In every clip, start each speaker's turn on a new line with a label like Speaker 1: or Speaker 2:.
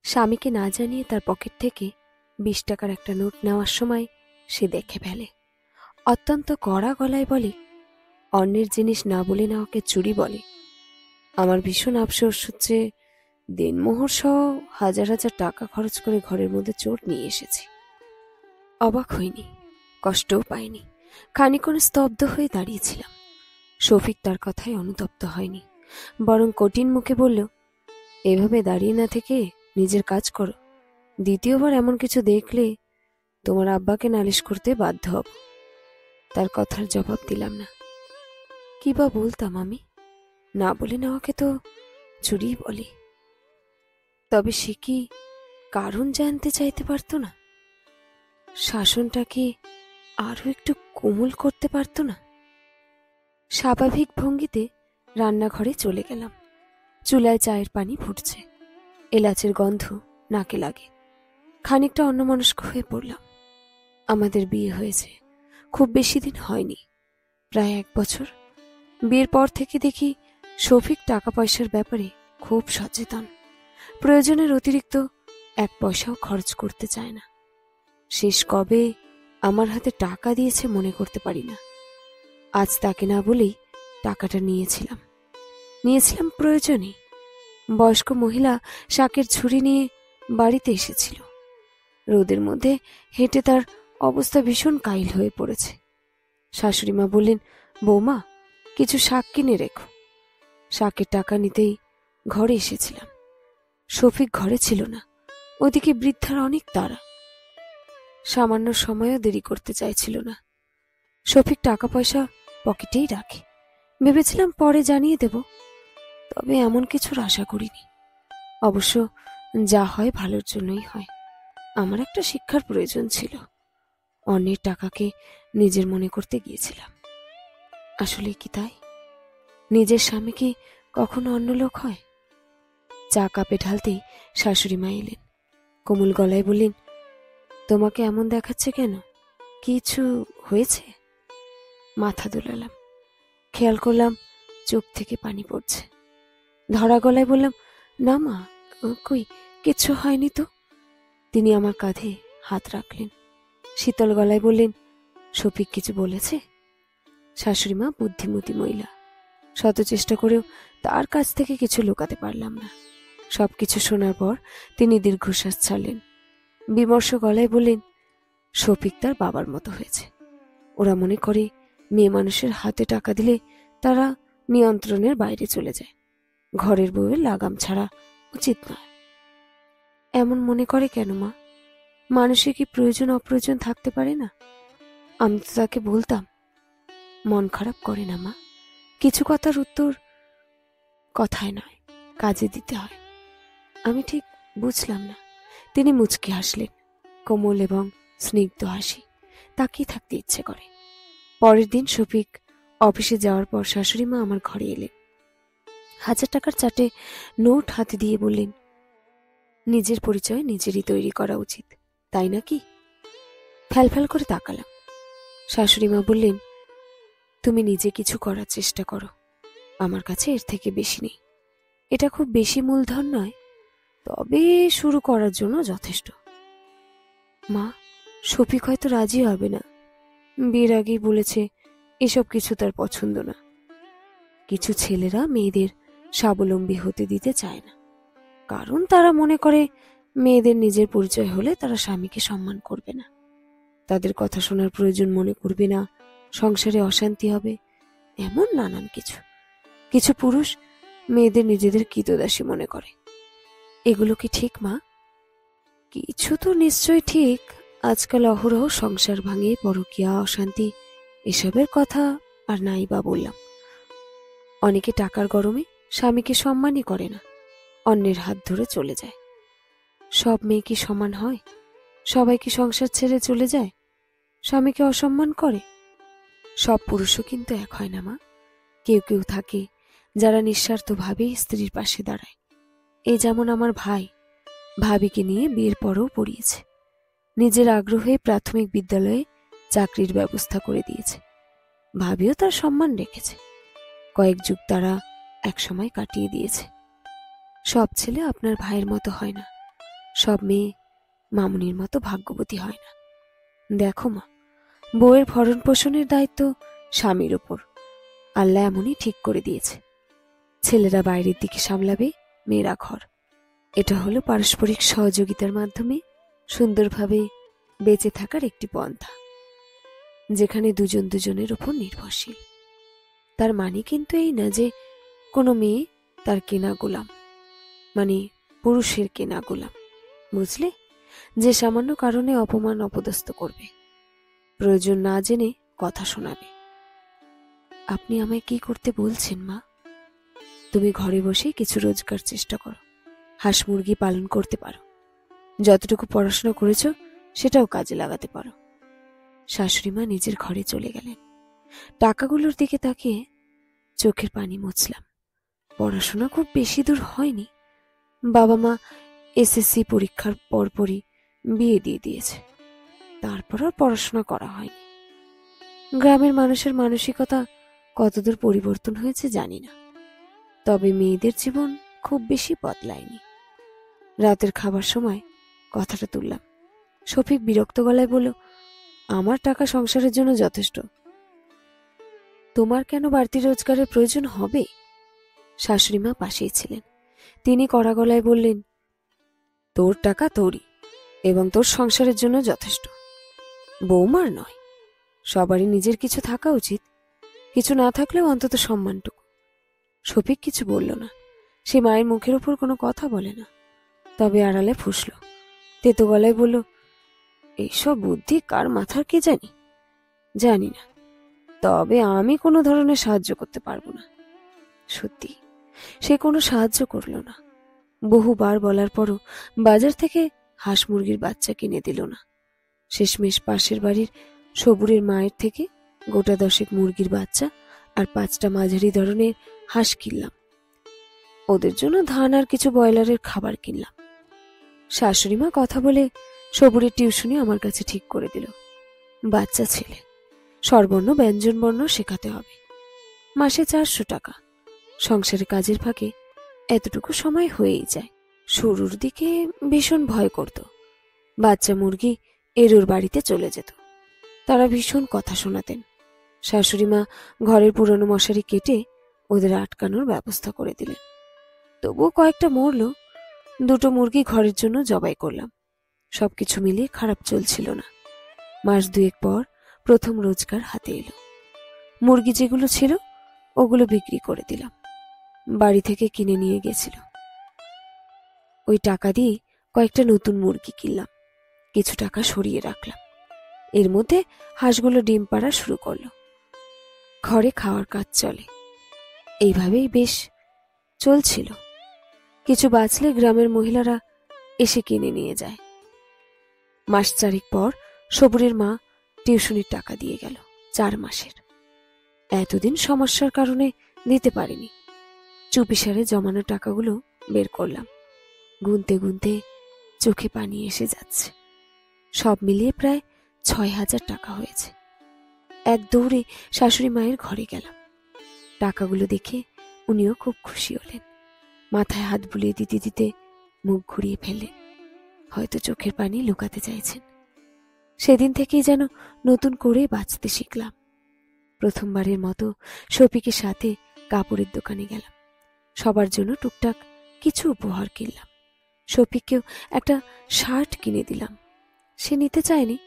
Speaker 1: স্বামীকে না জানিয়ে তার পকেট থেকে 20 টাকার একটা নোট নেওয়ার সময় সে দেখে ফেলে। অত্যন্ত কড়া গলায় বলে, অন্যের জিনিস না বলে নেওয়াকে চুরি বলে। আমার ভীষণ আফসোস হচ্ছে, দিনমোহর সহ হাজার হাজার টাকা খরচ করে ঘরের মধ্যে চোর নিয়ে এসেছি। অবাক হইনি, কষ্টও পাইনি, খানিকক্ষণ স্তব্ধ হয়ে দাঁড়িয়েছিলাম। শফিক তার কথায় অনুতপ্ত হয়নি, বরং কঠিন মুখে বলল, এভাবে দাঁড়িয়ে না থেকে নিজের কাজ করো। দ্বিতীয়বার এমন কিছু দেখলে তোমার আব্বাকে নালিশ করতে বাধ্য হব। তার কথার জবাব দিলাম না। কি বা বলতাম আমি? না বলে নেওয়াকে তো চুরি বলে। তবে সে কি কারণ জানতে চাইতে পারত না? শাসনটাকে আরো একটু কোমল করতে পারত না? স্বাভাবিক ভঙ্গিতে রান্নাঘরে চলে গেলাম। চুলায় চায়ের পানি ফুটছে, এলাচের গন্ধ নাকে লাগে। খানিকটা অন্যমনস্ক হয়ে পড়লাম। আমাদের বিয়ে হয়েছে খুব বেশি দিন হয়নি, প্রায় 1 বছর। বিয়ের পর থেকে দেখি শফিক টাকা পয়সার ব্যাপারে খুব সচেতন। প্রয়োজনের অতিরিক্ত 1 পয়সাও খরচ করতে চায় না। শেষ কবে আমার হাতে টাকা দিয়েছে মনে করতে পারি না। আজ তাকে না বলেই টাকাটা নিয়েছিলাম প্রয়োজনে। বয়স্ক মহিলা শাকের ঝুড়ি নিয়ে বাড়িতে এসেছিল। রোদের মধ্যে হেঁটে তার অবস্থা ভীষণ কাইল হয়ে পড়েছে। শাশুড়িমা বললেন, বৌমা, কিছু শাক কিনে রেখো। শাকের টাকা নিতেই ঘরে এসেছিলাম। শফিক ঘরে ছিল না। ওদিকে বৃদ্ধার অনেক তাড়া, সামান্য সময়ও দেরি করতে চাইছিল না। শফিক টাকা পয়সা পকেটেই রাখে। ভেবেছিলাম পরে জানিয়ে দেব, তবে এমন কিছুর আশা করিনি। অবশ্য যা হয় ভালোর জন্যই হয়। আমার একটা শিক্ষার প্রয়োজন ছিল। অন্যের টাকাকে নিজের মনে করতে গিয়েছিলাম। আসলে কি তাই? নিজের স্বামী কি কখনো অন্য লোক হয়? চা কাপে ঢালতেই শাশুড়ি মা এলেন। কোমল গলায় বললেন, তোমাকে এমন দেখাচ্ছে কেন? কিছু হয়েছে? মাথা দোলালাম। খেয়াল করলাম চোখ থেকে পানি পড়ছে। ধরা গলায় বললাম, না মা, কই কিচ্ছু হয়নি তো। তিনি আমার কাঁধে হাত রাখলেন। শীতল গলায় বললেন, শফিক কিছু বলেছে? শাশুড়ি মা বুদ্ধিমতী মহিলা, শত চেষ্টা করেও তার কাছ থেকে কিছু লুকাতে পারলাম না। সবকিছু শোনার পর তিনি দীর্ঘশ্বাস ছাড়লেন। বিমর্ষ গলায় বললেন, শফিক তার বাবার মতো হয়েছে। ওরা মনে করে মেয়ে মানুষের হাতে টাকা দিলে তারা নিয়ন্ত্রণের বাইরে চলে যায়। ঘরের বউয়ের লাগাম ছাড়া উচিত নয়। এমন মনে করে কেন মা? মানুষের কি প্রয়োজন অপ্রয়োজন থাকতে পারে না? আমি তো তাকে বলতাম। মন খারাপ করে না মা? কিছু কথার উত্তর কথায় নয়, কাজে দিতে হয়। আমি ঠিক বুঝলাম না। তিনি মুচকি হাসলেন, কোমল এবং স্নিগ্ধ হাসি। তাকিয়ে থাকতে ইচ্ছে করে। পরের দিন শফিক অফিসে যাওয়ার পর শাশুড়ি মা আমার ঘরে এলেন। 1000 টাকার চাটে নোট হাতে দিয়ে বললেন, নিজের পরিচয় নিজেরই তৈরি করা উচিত, তাই নাকি? ফ্যালফ্যাল করে তাকালাম। শাশুড়ি মা বললেন, তুমি নিজে কিছু করার চেষ্টা করো। আমার কাছে এর থেকে বেশি নেই। এটা খুব বেশি মূলধন নয়, তবে শুরু করার জন্য যথেষ্ট। মা, শফিক হয়তো রাজি হবে না। বিয়ের আগেই বলেছে এসব কিছু তার পছন্দ না। কিছু ছেলেরা মেয়েদের স্বাবলম্বী হতে দিতে চায় না, কারণ তারা মনে করে মেয়েদের নিজের পরিচয় হলে তারা স্বামীকে সম্মান করবে না, তাদের কথা শোনার প্রয়োজন মনে করবে না, সংসারে অশান্তি হবে, এমন নানান কিছু। কিছু পুরুষ মেয়েদের নিজেদের কৃতদাসী মনে করে। এগুলো কি ঠিক মা? কিছু তো নিশ্চয় ঠিক। আজকাল অহরহ সংসার ভাঙে, পরকীয়া, অশান্তি, এসবের কথা আর নাই বা বললাম। অনেকে টাকার গরমে স্বামীকে সম্মানই করে না, অন্যের হাত ধরে চলে যায়। সব মেয়ে কি সমান হয়? সবাই কি সংসার ছেড়ে চলে যায়? স্বামীকে অসম্মান করে? সব পুরুষও কিন্তু এক হয় না মা। কেউ কেউ থাকে যারা নিঃস্বার্থভাবে স্ত্রীর পাশে দাঁড়ায়। এই যেমন আমার ভাই, ভাবিকে নিয়ে বিয়ের পরেও পড়িয়েছে। নিজের আগ্রহে প্রাথমিক বিদ্যালয়ে চাকরির ব্যবস্থা করে দিয়েছে। ভাবিও তার সম্মান রেখেছে। কয়েক যুগ তারা একসময় কাটিয়ে দিয়েছে। সব ছেলে আপনার ভাইয়ের মতো হয় না। সব মেয়ে মামুনির মতো ভাগ্যবতী হয় না। দেখো মা, বউয়ের ভরণ পোষণের দায়িত্ব স্বামীর ওপর আল্লাহ এমনই ঠিক করে দিয়েছে। ছেলেরা বাইরের দিকে সামলাবে, মেয়েরা ঘর। এটা হলো পারস্পরিক সহযোগিতার মাধ্যমে সুন্দরভাবে বেঁচে থাকার একটি পন্থা, যেখানে দুজন দুজনের উপর নির্ভরশীল। তার মানে কিন্তু এই না যে কোনো মেয়ে তার কেনা গোলাম, মানে পুরুষের কেনা গোলাম, বুঝলে, যে সামান্য কারণে অপমান অপদস্থ করবে, প্রয়োজন না জেনে কথা শোনাবে। আপনি আমায় কি করতে বলছেন মা? তুমি ঘরে বসে কিছু রোজগার চেষ্টা করো, হাঁস মুরগি পালন করতে পারো, যতটুকু পড়াশোনা করেছ সেটাও কাজে লাগাতে পারো। শাশুড়ি মা নিজের ঘরে চলে গেলেন। টাকাগুলোর দিকে তাকিয়ে চোখের পানি মুছলাম। পড়াশোনা খুব বেশি দূর হয়নি। বাবা মা এসএসসি পরীক্ষার পরপরই বিয়ে দিয়ে দিয়েছে, তারপর আর পড়াশোনা করা হয়নি। গ্রামের মানুষের মানসিকতা কতদূর পরিবর্তন হয়েছে জানি না, তবে মেয়েদের জীবন খুব বেশি বদলায়নি। রাতের খাবার সময় কথাটা তুললাম। শফিক বিরক্ত গলায় বলল, আমার টাকা সংসারের জন্য যথেষ্ট, তোমার কেন বাড়তি রোজগারের প্রয়োজন হবে? শাশুড়ি মা পাশেই ছিলেন। তিনি কড়া গলায় বললেন, তোর টাকা তোরই এবং তোর সংসারের জন্য যথেষ্ট, বৌমার নয়। সবারই নিজের কিছু থাকা উচিত, কিছু না থাকলেও অন্তত সম্মানটুকু। শফিক কিছু বলল না। সে মায়ের মুখের ওপর কোনো কথা বলে না, তবে আড়ালে ফুঁসল। তেতো গলায় বলল, এইসব বুদ্ধি কার মাথার কে জানি না, তবে আমি কোনো ধরনের সাহায্য করতে পারবো না। সত্যি সে কোনো সাহায্য করল না। বহুবার বলার পরও বাজার থেকে হাঁস মুরগির বাচ্চা কিনে দিল না। শেষমেশ পাশের বাড়ির সবুরের মায়ের থেকে গোটা 10 মুরগির বাচ্চা আর 5টা মাঝারি ধরনের হাঁস কিনলাম। ওদের জন্য ধান আর কিছু ব্রয়লারের খাবার কিনলাম। শাশুড়ি মা কথা বলে সবুরের টিউশনি আমার কাছে ঠিক করে দিল। বাচ্চা ছেলে, স্বরবর্ণ ব্যঞ্জন বর্ণ শেখাতে হবে। মাসে 400 টাকা। সংসারে কাজের ফাঁকে এতটুকু সময় হয়েই যায়। শুরুর দিকে ভীষণ ভয় করত। বাচ্চা মুরগি এরোর বাড়িতে চলে যেত। তারা ভীষণ কথা শোনাতেন। শাশুড়ি মা ঘরের পুরনো মশারি কেটে ওদের আটকানোর ব্যবস্থা করে দিলেন। তবুও কয়েকটা মরল। 2টো মুরগি ঘরের জন্য জবাই করলাম। সবকিছু মিলিয়ে খারাপ চলছিল না। মাস 2 পর প্রথম রোজগার হাতে এলো। মুরগি যেগুলো ছিল ওগুলো বিক্রি করে দিলাম। বাড়ি থেকে কিনে নিয়ে গেছিল। ওই টাকা দিয়ে কয়েকটা নতুন মুরগি কিনলাম। কিছু টাকা সরিয়ে রাখলাম। এর মধ্যে হাঁসগুলো ডিম পাড়া শুরু করলো। ঘরে খাওয়ার কাজ চলে। এইভাবেই বেশ চলছিল। কিছু বাঁচলে গ্রামের মহিলারা এসে কিনে নিয়ে যায়। মাস 4 পর সবুরের মা টিউশনির টাকা দিয়ে গেল, 4 মাসের। এতদিন সমস্যার কারণে দিতে পারিনি। চুপিসারে জমানো টাকাগুলো বের করলাম। গুনতে গুনতে চোখে পানি এসে যাচ্ছে। সব মিলিয়ে প্রায় 6,000 টাকা হয়েছে। এক দৌড়ে শাশুড়ি মায়ের ঘরে গেলাম। টাকাগুলো দেখে উনিও খুব খুশি হলেন। মাথায় হাত বুলিয়ে দিতে দিতে মুখ ঘুরিয়ে ফেললেন। হয়তো চোখের পানি লুকাতে চাইছেন। সেদিন থেকেই যেন নতুন করে বাঁচতে শিখলাম। প্রথমবারের মতো শফিকের সাথে কাপড়ের দোকানে গেলাম। সবার জন্য টুকটাক কিছু উপহার কিনলাম। শফিককেও একটা শার্ট কিনে দিলাম। সে নিতে চায়নি,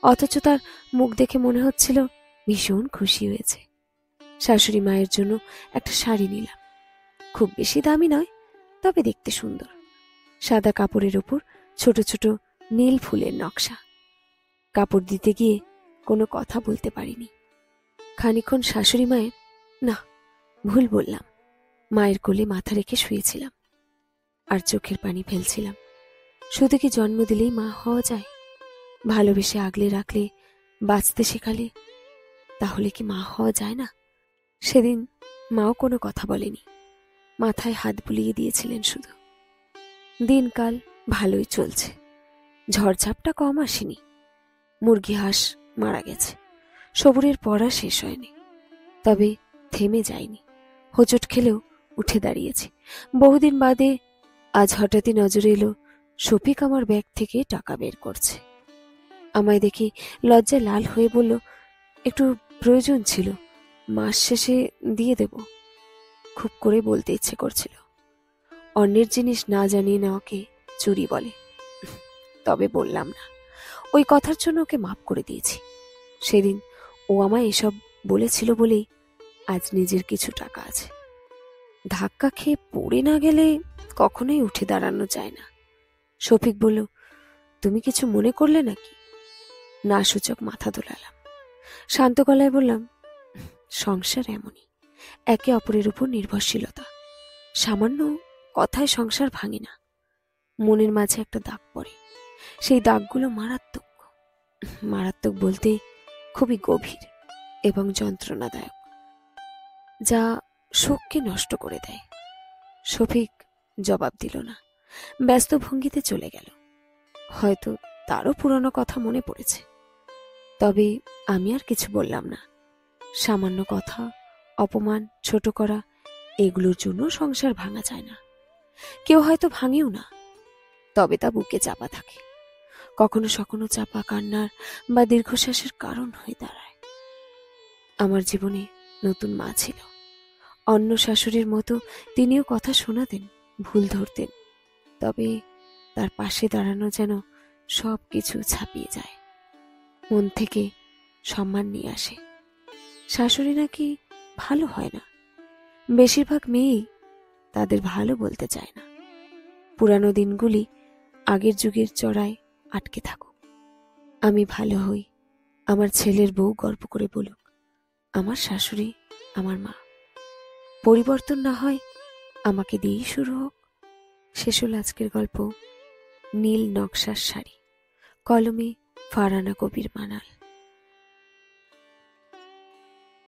Speaker 1: অথচ তার মুখ দেখে মনে হচ্ছিল ভীষণ খুশি হয়েছে। শাশুড়ি মায়ের জন্য একটা শাড়ি নিলাম। খুব বেশি দামি নয়, তবে দেখতে সুন্দর। সাদা কাপড়ের ওপর ছোট ছোট নীল ফুলের নকশা। কাপড় দিতে গিয়ে কোনো কথা বলতে পারিনি। খানিকক্ষণ শাশুড়ি মায়ের, না, ভুল বললাম, মায়ের কোলে মাথা রেখে শুয়েছিলাম আর চোখের পানি ফেলছিলাম। শুধু কি জন্ম দিলেই মা হওয়া যায়? ভালোবেসে আগলে রাখলে, বাঁচতে শেখালে, তাহলে কি মা হওয়া যায় না? সেদিন মাও কোনো কথা বলেনি, মাথায় হাত বুলিয়ে দিয়েছিলেন শুধু। দিনকাল ভালোই চলছে। ঝড়ঝাপটা কম আসেনি। মুরগি হাঁস মারা গেছে। সবুরের পড়া শেষ হয়নি, তবে থেমে যায়নি। হোঁচট খেলেও উঠে দাঁড়িয়েছি। বহুদিন বাদে আজ হঠাৎই নজরে এলো শফিক আমার ব্যাগ থেকে টাকা বের করছে। আমায় দেখে লজ্জায় লাল হয়ে বলল, একটু প্রয়োজন ছিল, মাস শেষে দিয়ে দেব। খুব করে বলতে ইচ্ছে করছিল, অন্যের জিনিস না জানিয়ে নেওয়াকে চুরি বলে। তবে বললাম না। ওই কথার জন্য ওকে মাফ করে দিয়েছি। সেদিন ও আমায় এসব বলেছিল বলেই আজ নিজের কিছু টাকা আছে। ধাক্কা খেয়ে পড়ে না গেলে কখনোই উঠে দাঁড়ানো যায় না। শফিক বলল, তুমি কিছু মনে করলে নাকি? না সূচক মাথা দোলালাম। শান্ত গলায় বললাম, সংসার এমনই, একে অপরের উপর নির্ভরশীলতা। সামান্য কথায় সংসার ভাঙে না, মনের মাঝে একটা দাগ পড়ে। সেই দাগগুলো মারাত্মক। মারাত্মক বলতে খুবই গভীর এবং যন্ত্রণাদায়ক, যা শোককে নষ্ট করে দেয়। শফিক জবাব দিল না, ব্যস্ত ভঙ্গিতে চলে গেল। হয়তো তারও পুরনো কথা মনে পড়েছে। তবে আমি আর কিছু বললাম না। সামান্য কথা, অপমান, ছোট করা, এগুলোর জন্য সংসার ভাঙা যায় না। কেউ হয়তো ভাঙেও না, তবে তা বুকে চাপা থাকে। কখনো কখনো চাপা কান্নার বা দীর্ঘশ্বাসের কারণ হয়ে দাঁড়ায়। আমার জীবনে নতুন মা ছিল। অন্য শাশুড়ির মতো তিনিও কথা শোনাতেন, ভুল ধরতেন। তবে তার পাশে দাঁড়ানো যেন সব কিছু ছাপিয়ে যায়, মন থেকে সম্মান নিয়ে আসে। শাশুড়ি নাকি ভালো হয় না, বেশিরভাগ মেয়েই তাদের ভালো বলতে চায় না। পুরানো দিনগুলি আগের যুগের চড়ায় আটকে থাকুক। আমি ভালো হই, আমার ছেলের বউ গর্ব করে বলুক, আমার শাশুড়ি আমার মা। পরিবর্তন না হয় আমাকে দিয়েই শুরু হোক। শেষ হল আজকের গল্প নীল নকশার শাড়ি, কলমে ফারহানা কবির মানাল।